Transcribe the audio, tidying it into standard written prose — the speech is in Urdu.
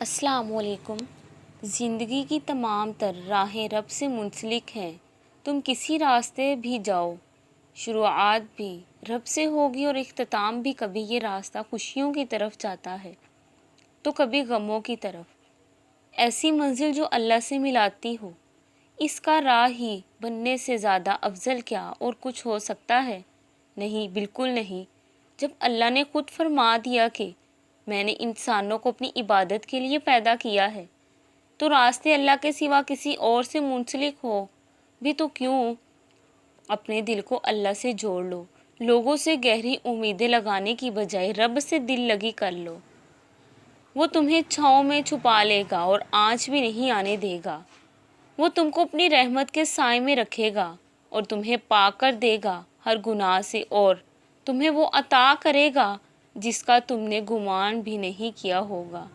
السلام علیکم۔ زندگی کی تمام تر راہیں رب سے منسلک ہیں۔ تم کسی راستے بھی جاؤ، شروعات بھی رب سے ہوگی اور اختتام بھی۔ کبھی یہ راستہ خوشیوں کی طرف جاتا ہے تو کبھی غموں کی طرف۔ ایسی منزل جو اللہ سے ملاتی ہو، اس کا راہ ہی بننے سے زیادہ افضل کیا اور کچھ ہو سکتا ہے؟ نہیں، بالکل نہیں۔ جب اللہ نے خود فرما دیا کہ میں نے انسانوں کو اپنی عبادت کے لیے پیدا کیا ہے، تو راستے اللہ کے سوا کسی اور سے منسلک ہو بھی تو کیوں؟ اپنے دل کو اللہ سے جوڑ لو۔ لوگوں سے گہری امیدیں لگانے کی بجائے رب سے دل لگی کر لو۔ وہ تمہیں چھاؤں میں چھپا لے گا اور آنچ بھی نہیں آنے دے گا۔ وہ تم کو اپنی رحمت کے سائے میں رکھے گا اور تمہیں پاک کر دے گا ہر گناہ سے، اور تمہیں وہ عطا کرے گا جس کا تم نے گمان بھی نہیں کیا ہوگا۔